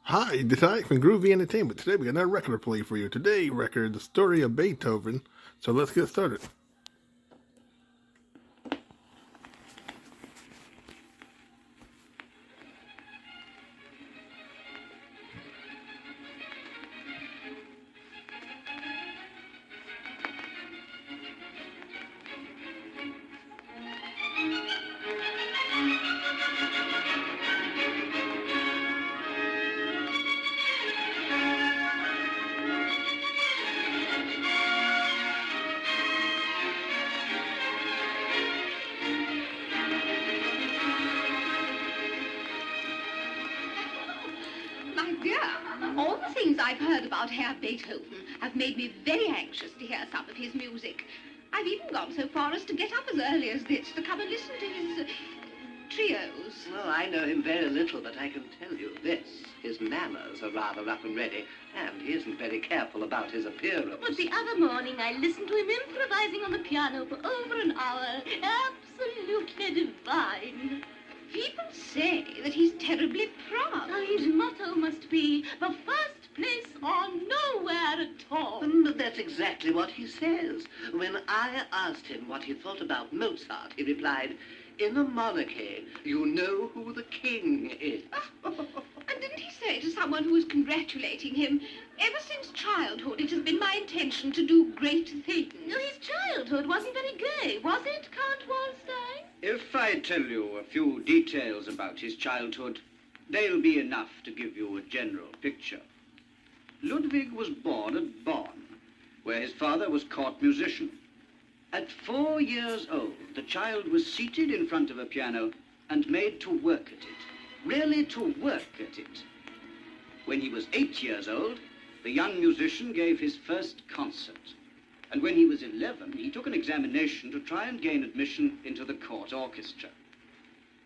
Hi, Detective from Groovy Entertainment. Today we got another record to play for you. Today record, the story of Beethoven. So let's get started. My dear, all the things I've heard about Herr Beethoven have made me very anxious to hear some of his music. I've even gone so far as to get up as early as this to come and listen to his trios. Well, I know him very little, but I can tell you this. His manners are rather up and ready, and he isn't very careful about his appearance. But the other morning I listened to him improvising on the piano for over an hour. Absolutely divine. People say that he's terribly proud. Now, his motto must be, the first place or nowhere at all. But that's exactly what he says. When I asked him what he thought about Mozart, he replied, "In a monarchy, you know who the king is." And didn't he say to someone who was congratulating him, "Ever since childhood, it has been my intention to do great things"? No, his childhood wasn't very gay, was it, Count Wallenstein? If I tell you a few details about his childhood, they'll be enough to give you a general picture. Ludwig was born at Bonn, where his father was court musician. At 4 years old, the child was seated in front of a piano and made to work at it, really to work at it. When he was 8 years old, the young musician gave his first concert. And when he was 11, he took an examination to try and gain admission into the court orchestra.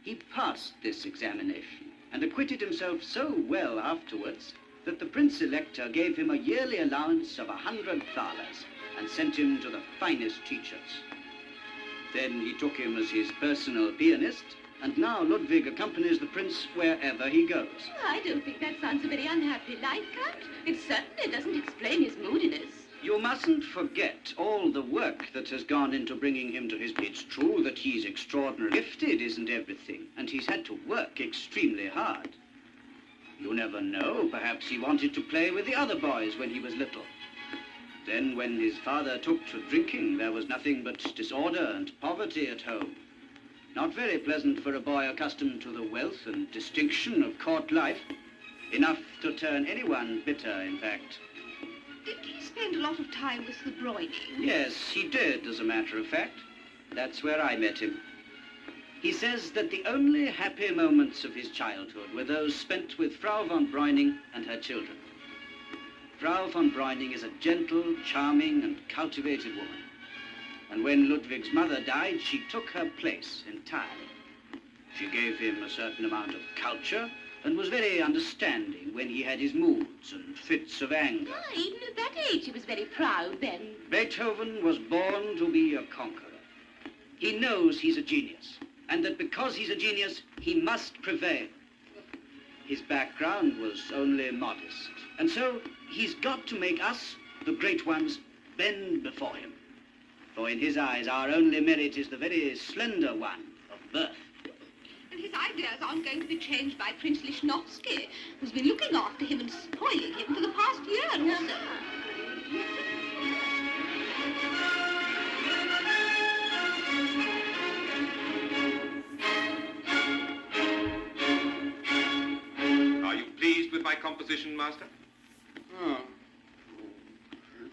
He passed this examination and acquitted himself so well afterwards that the Prince Elector gave him a yearly allowance of 100 thalers and sent him to the finest teachers. Then he took him as his personal pianist, and now Ludwig accompanies the prince wherever he goes. I don't think that sounds a very unhappy life, Count. It certainly doesn't explain his moodiness. You mustn't forget all the work that has gone into bringing him to his... It's true that he's extraordinarily gifted, isn't everything? And he's had to work extremely hard. You never know, perhaps he wanted to play with the other boys when he was little. Then when his father took to drinking, there was nothing but disorder and poverty at home. Not very pleasant for a boy accustomed to the wealth and distinction of court life. Enough to turn anyone bitter, in fact. Didn't he spend a lot of time with the Bräuning? Yes, he did, as a matter of fact. That's where I met him. He says that the only happy moments of his childhood were those spent with Frau von Breuning and her children. Frau von Breuning is a gentle, charming, and cultivated woman. And when Ludwig's mother died, she took her place entirely. She gave him a certain amount of culture and was very understanding when he had his moods and fits of anger. Ah, even at that age he was very proud then. Beethoven was born to be a conqueror. He knows he's a genius, and that because he's a genius, he must prevail. His background was only modest, and so he's got to make us, the great ones, bend before him. For in his eyes, our only merit is the very slender one of birth. And his ideas aren't going to be changed by Prince Lichnowsky, who's been looking after him and spoiling him for the past year or so. Are you pleased with my composition, Master? Oh.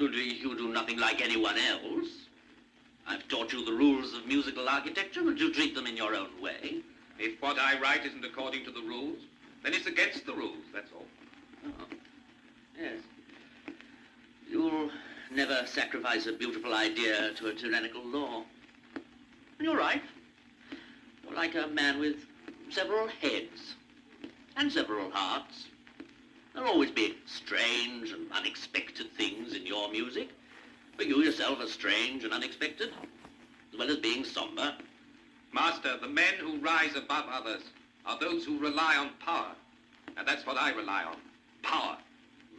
You do nothing like anyone else. I've taught you the rules of musical architecture, but you treat them in your own way. If what I write isn't according to the rules, then it's against the rules, that's all. Oh. Yes. You'll never sacrifice a beautiful idea to a tyrannical law. You're right. You're like a man with several heads and several hearts. There'll always be strange and unexpected things in your music, but you yourself are strange and unexpected, as well as being somber. Master, the men who rise above others are those who rely on power, and that's what I rely on. power.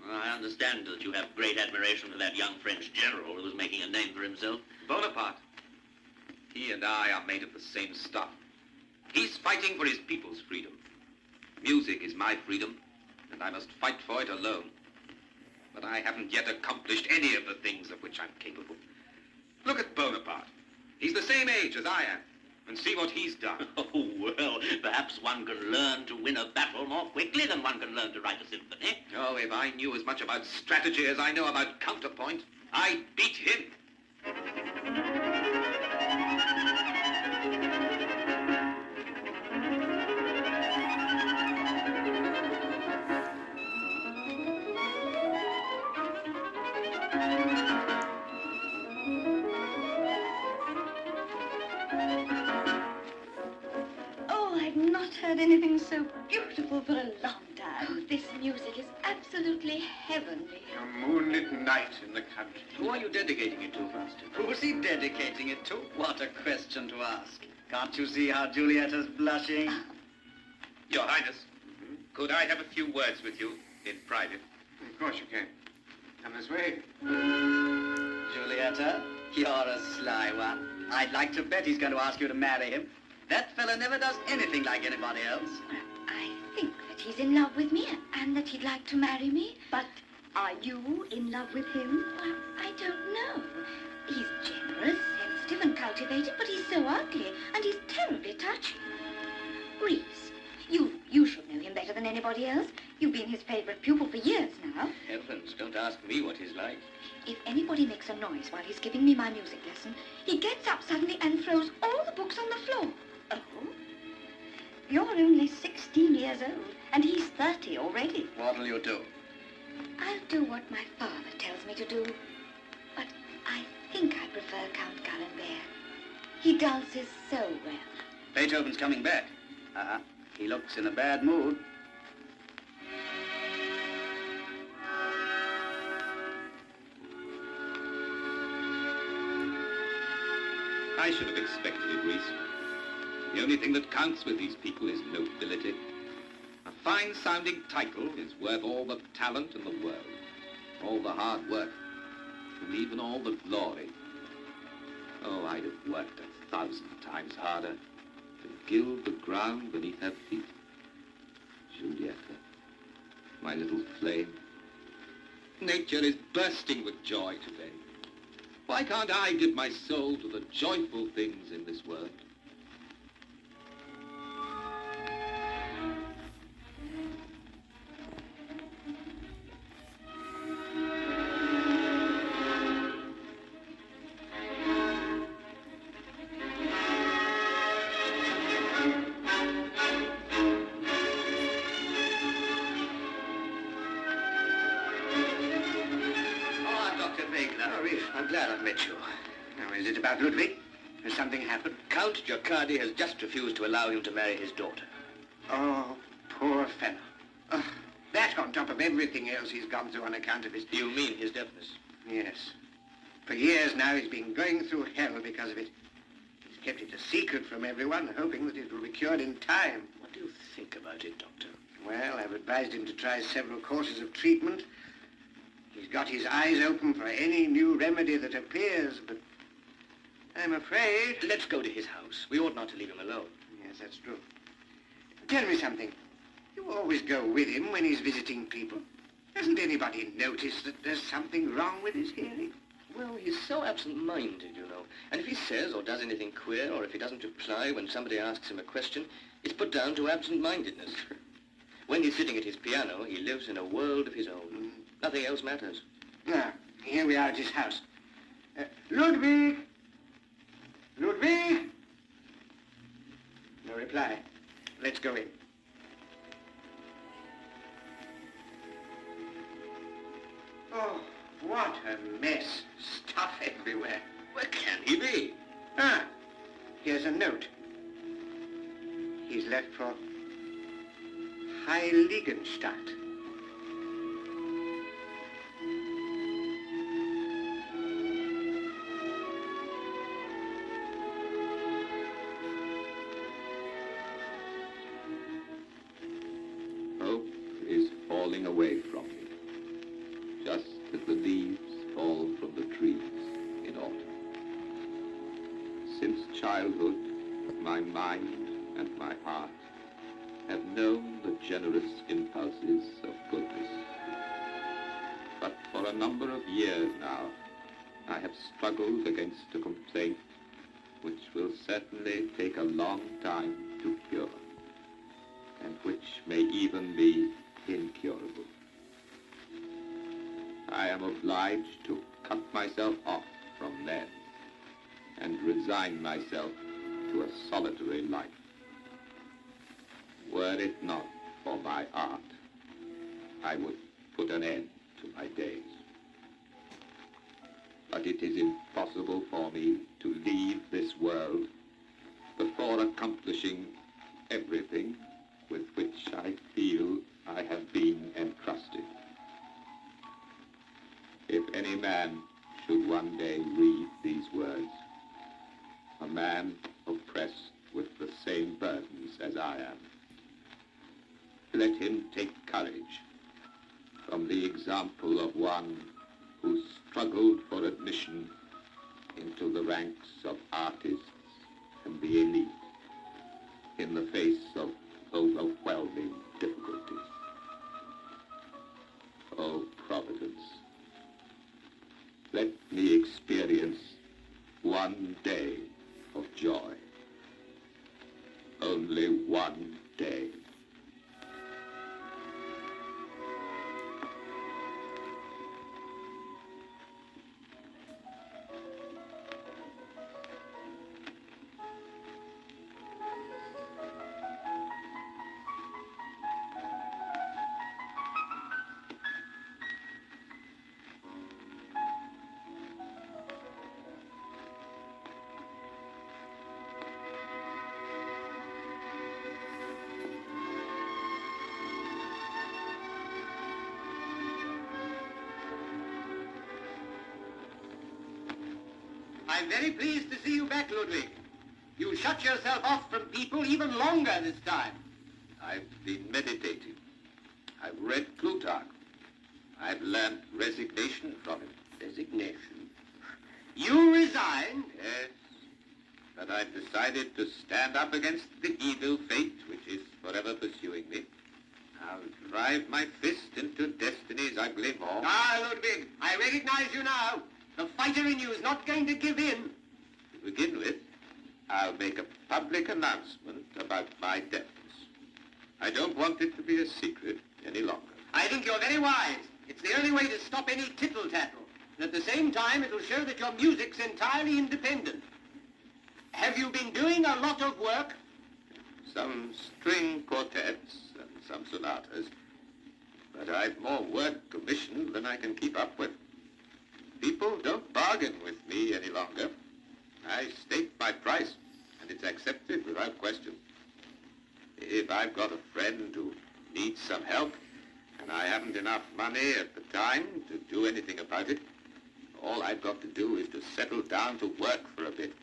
I understand that you have great admiration for that young French general who was making a name for himself. Bonaparte. He and I are made of the same stuff. He's fighting for his people's freedom. Music is my freedom, and I must fight for it alone. But I haven't yet accomplished any of the things of which I'm capable. Look at Bonaparte. He's the same age as I am, and see what he's done. Oh, well, perhaps one can learn to win a battle more quickly than one can learn to write a symphony. Oh, if I knew as much about strategy as I know about counterpoint, I'd beat him. Oh, I've not heard anything so beautiful for a long time. Oh, this music is absolutely heavenly. A moonlit night in the country. Who are you dedicating it to, Master? Who's he dedicating it to? What a question to ask. Can't you see how Julieta's blushing? Your Highness, could I have a few words with you in private? Of course you can. Come this way. Julieta, you're a sly one. I'd like to bet he's going to ask you to marry him. That fella never does anything like anybody else. I think that he's in love with me and that he'd like to marry me. But are you in love with him? Well, I don't know. He's generous, sensitive and cultivated, but he's so ugly and he's terribly touchy. Reese, you should know him better than anybody else. You've been his favorite pupil for years now. Heavens, don't ask me what he's like. If anybody makes a noise while he's giving me my music lesson, he gets up suddenly and throws all the books on the floor. Oh? You're only 16 years old, and he's 30 already. What'll you do? I'll do what my father tells me to do. But I think I prefer Count Gallenberg. He dances so well. Beethoven's coming back. Uh-huh. He looks in a bad mood. I should have expected it, Reese. The only thing that counts with these people is nobility. A fine-sounding title is worth all the talent in the world, all the hard work, and even all the glory. Oh, I'd have worked 1,000 times harder to gild the ground beneath her feet. Julieta, my little flame. Nature is bursting with joy today. Why can't I give my soul to the joyful things in this world? I'm glad I've met you. Now, is it about Ludwig? Has something happened? Count Giacardi has just refused to allow him to marry his daughter. Oh, poor fellow. That on top of everything else he's gone through on account of his... Do you mean his deafness? Yes. For years now he's been going through hell because of it. He's kept it a secret from everyone, hoping that it will be cured in time. What do you think about it, Doctor? Well, I've advised him to try several courses of treatment. He's got his eyes open for any new remedy that appears, but I'm afraid... Let's go to his house. We ought not to leave him alone. Yes, that's true. Tell me something. You always go with him when he's visiting people. Hasn't anybody noticed that there's something wrong with his hearing? Well, he's so absent-minded, you know. And if he says or does anything queer, or if he doesn't reply when somebody asks him a question, it's put down to absent-mindedness. When he's sitting at his piano, he lives in a world of his own. Nothing else matters. Now, here we are at his house. Ludwig! Ludwig! No reply. Let's go in. Oh, what a mess. Stuff everywhere. Where can he be? Ah, here's a note. He's left for Heiligenstadt. Hope is falling falling away from me, just as the leaves fall from the trees in autumn. Since childhood, my mind and my heart have known the generous impulses of goodness. But for a number of years now, I have struggled against a complaint which will certainly take a long time to cure, and which may even be incurable. I am obliged to cut myself off from men and resign myself to a solitary life. Were it not for my art, I would put an end to my days. But it is impossible for me to leave this world before accomplishing everything with which I feel I have been entrusted. If any man should one day read these words, a man oppressed with the same burdens as I am, let him take courage from the example of one who struggled for admission into the ranks of artists and the elite in the face of overwhelming difficulties. Oh, Providence, let me experience one day of joy. Only one day. I'm very pleased to see you back, Ludwig. You shut yourself off from people even longer this time. I've been meditating. I've read Plutarch. I've learned resignation from him. Resignation? You resigned? Yes, but I've decided to stand up against the evil fate which is forever pursuing me. I'll drive my fist into destiny's ugly maw. Ah, Ludwig, I recognize you now. The fighter in you is not going to give in. To begin with, I'll make a public announcement about my deafness. I don't want it to be a secret any longer. I think you're very wise. It's the only way to stop any tittle-tattle. And at the same time, it'll show that your music's entirely independent. Have you been doing a lot of work? Some string quartets and some sonatas. But I've more work commissioned than I can keep up with. People don't bargain with me any longer. I state my price, and it's accepted without question. If I've got a friend who needs some help, and I haven't enough money at the time to do anything about it, all I've got to do is to settle down to work for a bit,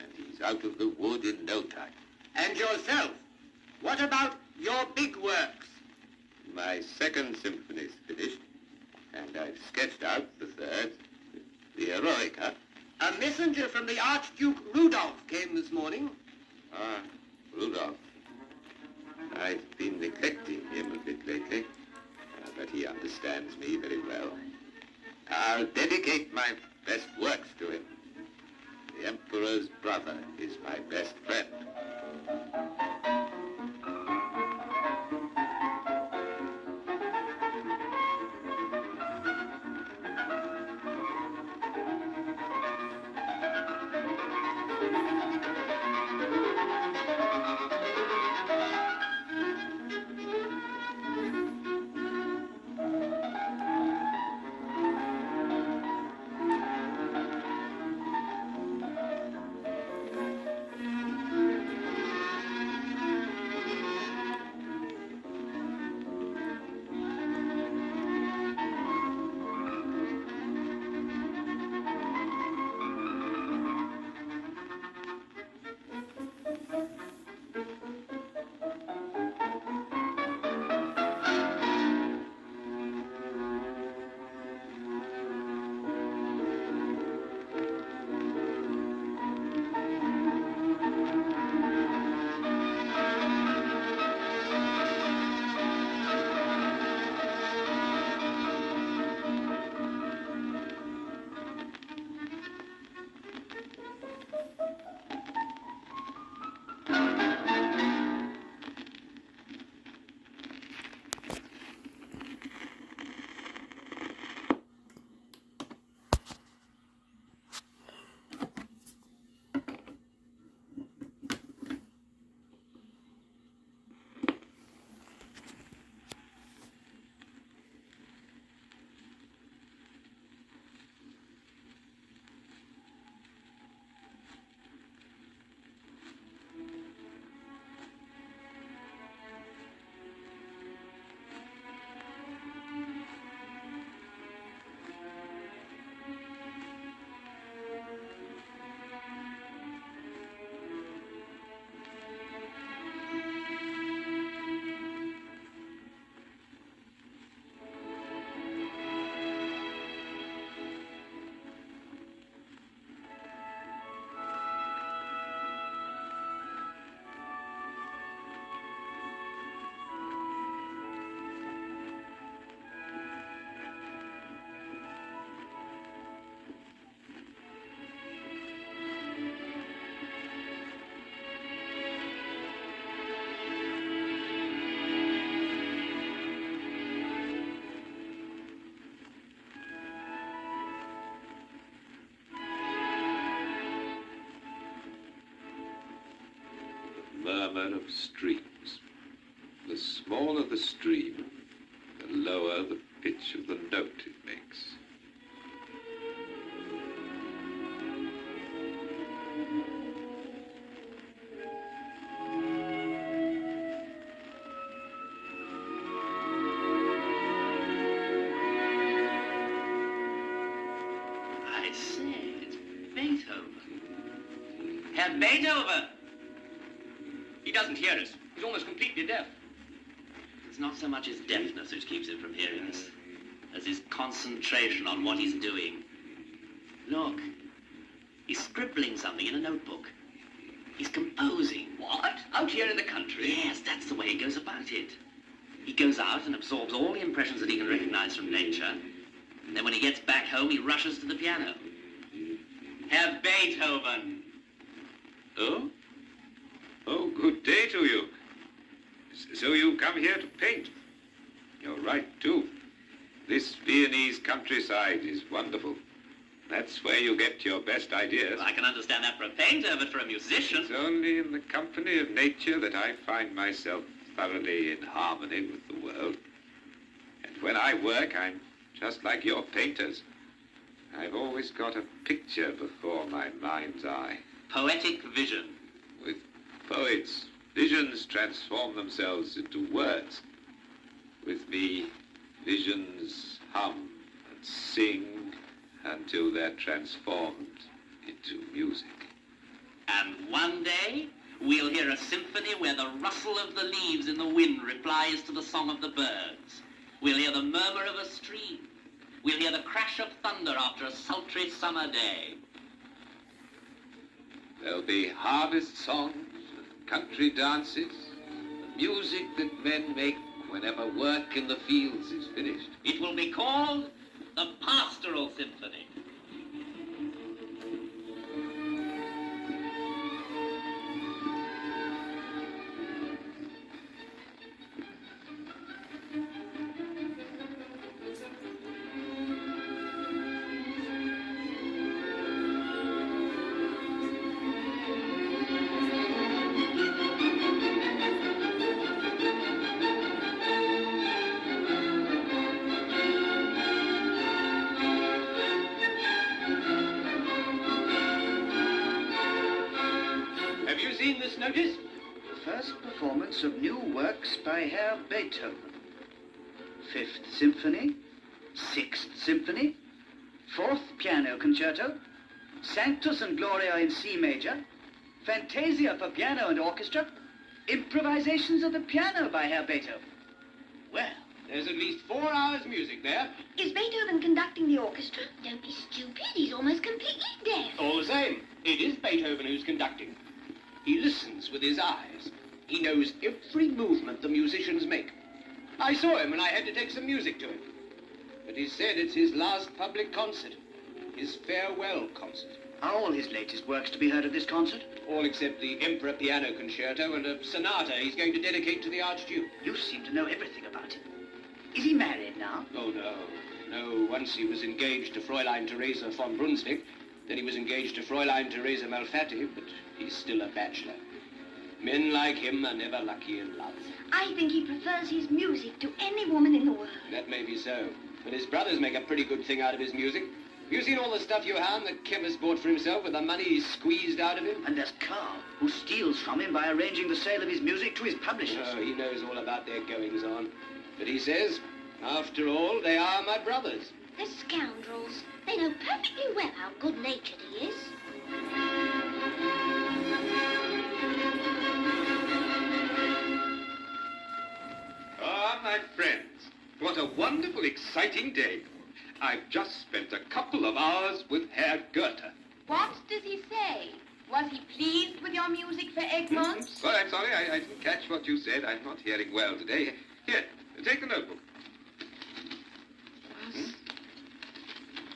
and he's out of the wood in no time. And yourself? What about your big works? My second symphony's finished, and I've sketched out the third, the Eroica. A messenger from the Archduke Rudolph came this morning. Ah, Rudolph. I've been neglecting him a bit lately, but he understands me very well. I'll dedicate my best works to him. The Emperor's brother is my best friend. murmur of streams. The smaller the stream, the lower the pitch of the note it makes. I say, it's Beethoven. Herr Beethoven! He doesn't hear us. He's almost completely deaf. It's not so much his deafness which keeps him from hearing us, as his concentration on what he's doing. Look, he's scribbling something in a notebook. He's composing. What? Out here in the country? Yes, that's the way he goes about it. He goes out and absorbs all the impressions that he can recognize from nature. And then when he gets back home, he rushes to the piano. Herr Beethoven! Oh? Oh, good day to you. So you come here to paint? You're right, too. This Viennese countryside is wonderful. That's where you get your best ideas. Well, I can understand that for a painter, but for a musician... It's only in the company of nature that I find myself thoroughly in harmony with the world. And when I work, I'm just like your painters. I've always got a picture before my mind's eye. Poetic vision. With poets, visions transform themselves into words. With me, visions hum and sing until they're transformed into music. And one day, we'll hear a symphony where the rustle of the leaves in the wind replies to the song of the birds. We'll hear the murmur of a stream. We'll hear the crash of thunder after a sultry summer day. There'll be harvest songs, and country dances, and music that men make whenever work in the fields is finished. It will be called the Pastoral Symphony. Have you seen this notice? First performance of new works by Herr Beethoven. Fifth Symphony, Sixth Symphony, Fourth Piano Concerto, Sanctus and Gloria in C major, Fantasia for piano and orchestra, improvisations of the piano by Herr Beethoven. Well, there's at least 4 hours music there. Is Beethoven conducting the orchestra? Don't be stupid. He's almost completely deaf. All the same, it is Beethoven who's conducting. He listens with his eyes. He knows every movement the musicians make. I saw him when I had to take some music to him. But he said it's his last public concert. His farewell concert. Are all his latest works to be heard at this concert? All except the Emperor Piano Concerto and a sonata he's going to dedicate to the Archduke. You seem to know everything about him. Is he married now? Oh, no. No, once he was engaged to Fräulein Theresa von Brunswick. Then he was engaged to Fräulein Theresa Malfatti, but he's still a bachelor. Men like him are never lucky in love. I think he prefers his music to any woman in the world. That may be so. But his brothers make a pretty good thing out of his music. You seen all the stuff Johann, the chemist, bought for himself with the money he squeezed out of him? And there's Carl, who steals from him by arranging the sale of his music to his publishers. Oh, he knows all about their goings-on. But he says, after all, they are my brothers. They're scoundrels. They know perfectly well how good-natured he is. Ah, my friends, what a wonderful, exciting day. I've just spent a couple of hours with Herr Goethe. What does he say? Was he pleased with your music for Egmont? Well, I'm sorry, I didn't catch what you said. I'm not hearing well today. Here, take the notebook.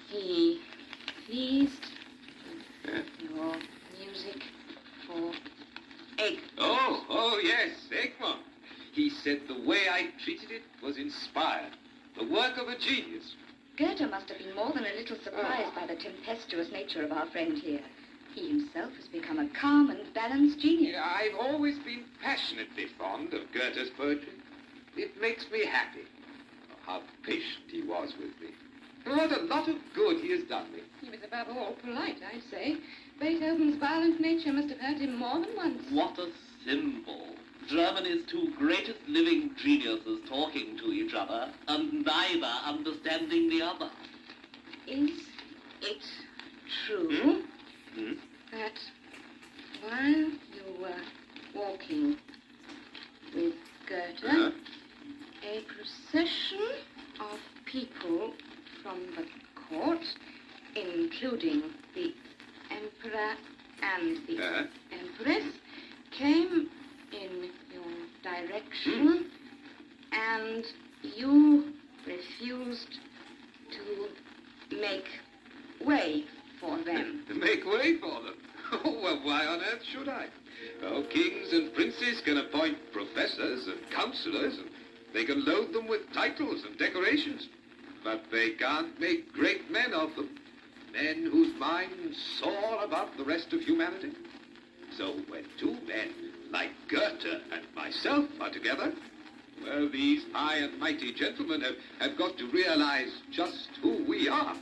He pleased Yeah. your music for Egg. Oh, yes, Egmont. He said the way I treated it was inspired. The work of a genius. Goethe must have been more than a little surprised by the tempestuous nature of our friend here. He himself has become a calm and balanced genius. I've always been passionately fond of Goethe's poetry. It makes me happy. Oh, how patient he was with me. What a lot of good he has done me. He was above all polite, I'd say. Beethoven's violent nature must have hurt him more than once. What a symbol. Germany's two greatest living geniuses talking to each other and neither understanding the other. Is it true that while you were walking with Goethe, a procession of people from the court, including the Emperor and the Empress, came in your direction and you refused to make way for them? Make way for them? Oh, well, why on earth should I? Oh, kings and princes can appoint professors and counselors, and they can load them with titles and decorations. But they can't make great men of them. Men whose minds soar above the rest of humanity. So when two men like Goethe and myself are together, well, these high and mighty gentlemen have got to realize just who we are.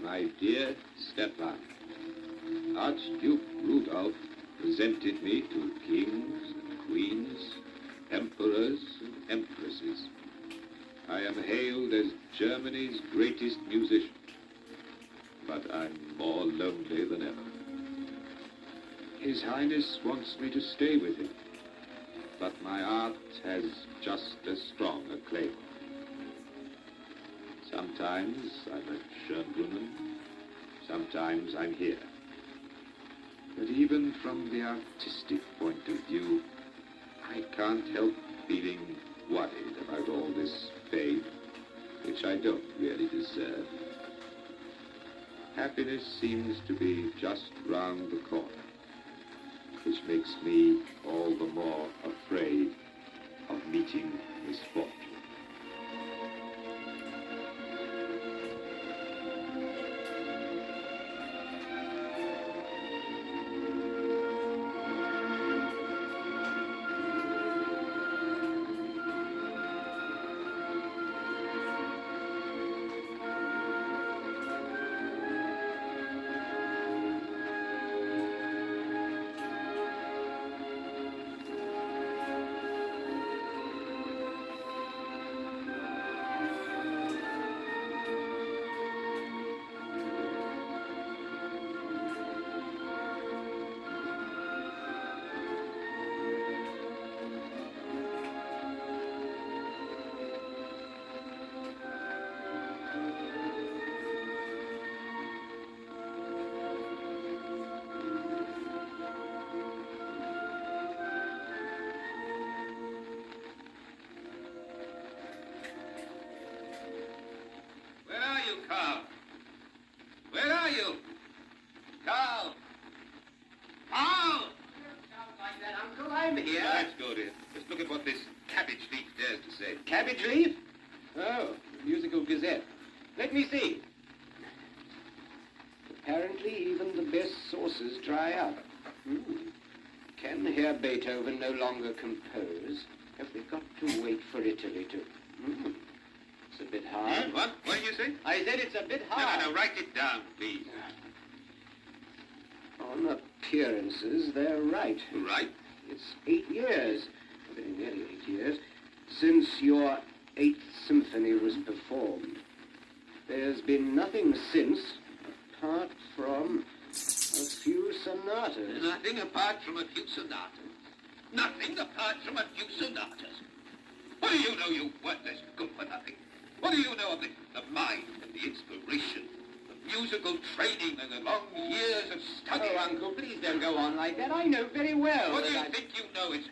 My dear Stefan, Archduke Rudolph presented me to kings and queens, emperors and empresses. I am hailed as Germany's greatest musician, but I'm more lonely than ever. His Highness wants me to stay with him, but my art has just as strong a claim. Sometimes I'm at Schönbrunn, sometimes I'm here. But even from the artistic point of view, I can't help feeling worried about all this fame, which I don't really deserve. Happiness seems to be just round the corner, which makes me all the more afraid of meeting misfortune. Carl? Where are you? Carl! Carl! Sounds like that, Uncle. I'm here. Let's go, dear. Just look at what this cabbage leaf dares to say. Cabbage leaf? Oh, musical gazette. Let me see. Apparently, even the best sources dry up. Can Herr Beethoven no longer compose? Have we got to wait for Italy to... It's a bit hard. What? What did you say? I said it's a bit hard. No, write it down, please. On appearances, they're right. Right? It's 8 years, very nearly 8 years, since your 8th symphony was performed. There's been nothing since, apart from a few sonatas. Nothing apart from a few sonatas. Nothing apart from a few sonatas. What do you know, you worthless good for nothing? What do you know of the mind and the inspiration, the music? musical training and the long years of study. Oh, Uncle, please don't go on like that. I know very well What do that you think you know? It's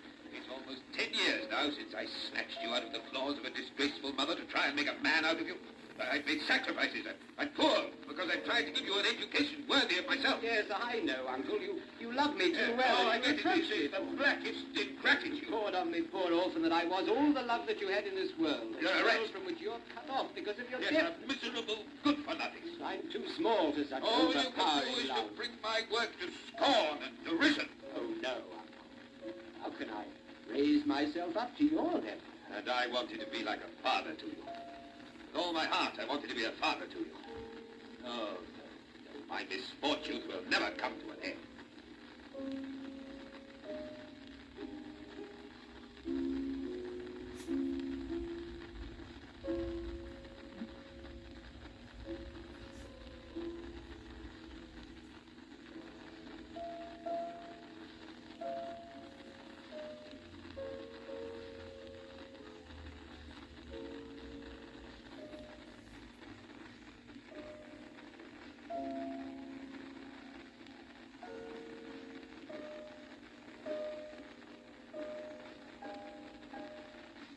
almost 10 years now since I snatched you out of the claws of a disgraceful mother to try and make a man out of you. I've made sacrifices. I'm poor because I've tried to give you an education worthy of myself. Yes, I know, Uncle. You love me too Oh, well. I and get you it. It's trust me. the blackest ingratitude. Poured on me, poor orphan that I was, all the love that you had in this world. You're a a world wretch. from which you're cut off because of your Yes, gift. a miserable good-for-nothing. I'm too small for such All you can overpowering do is love. to bring my work to scorn and derision. Oh, no, Uncle. How can I raise myself up to your level? And I wanted to be like a father to you. With all my heart, I wanted to be a father to you. Oh, no. My misfortunes will never come to an end.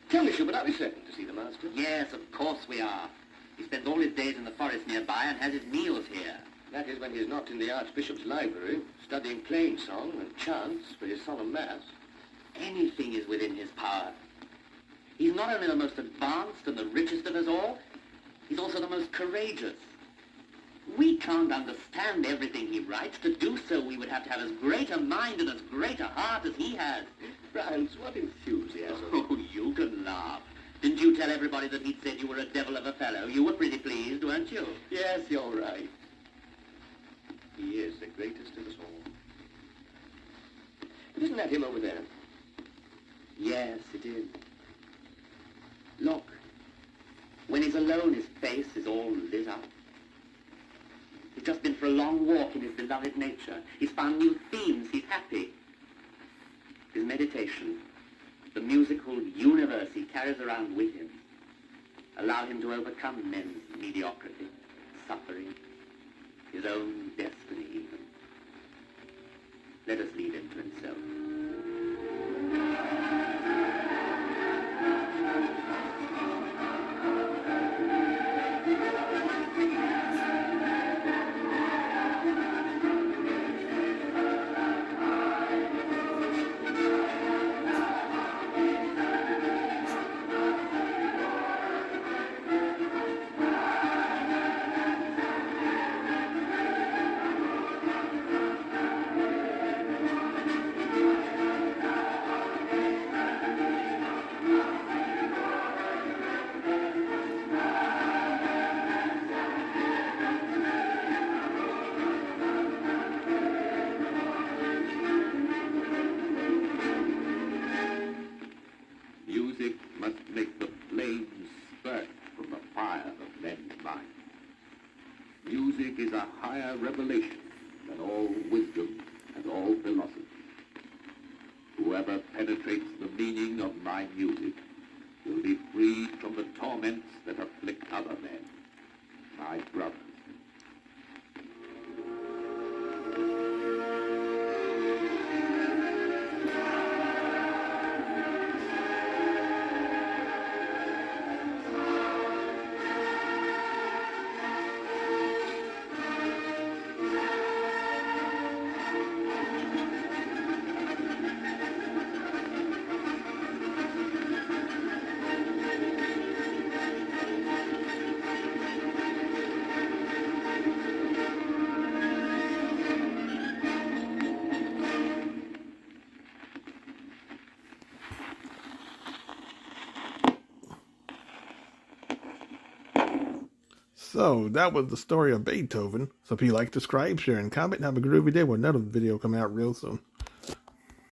Tell me, Schubert, are we certain to see the master? Yes, of course we are. He spends all his days in the forest nearby and has his meals here. That is when he's not in the Archbishop's library, studying plain song and chants for his solemn mass. Anything is within his power. He's not only the most advanced and the richest of us all, he's also the most courageous. We can't understand everything he writes. To do so, we would have to have as great a mind and as great a heart as he has. Franz, what enthusiasm. Oh, you can laugh. Didn't you tell everybody that he'd said you were a devil of a fellow? You were pretty pleased, weren't you? Yes, you're right. He is the greatest of us all. Isn't that him over there? Yes, it is. Look. When he's alone, his face is all lit up. He's just been for a long walk in his beloved nature. He's found new themes. He's happy. His meditation, the musical universe he carries around with him, allow him to overcome men's mediocrity, suffering, his own destiny even. Let us leave him to himself. Music must make the flames spurt from the fire of men's minds. Music is a higher revelation than all wisdom and all philosophy. Whoever penetrates the meaning of my music will be freed from the torments that afflict other men, my brothers. So, that was the story of Beethoven. So if you like, subscribe, share, and comment, and have a groovy day with another video coming out real soon.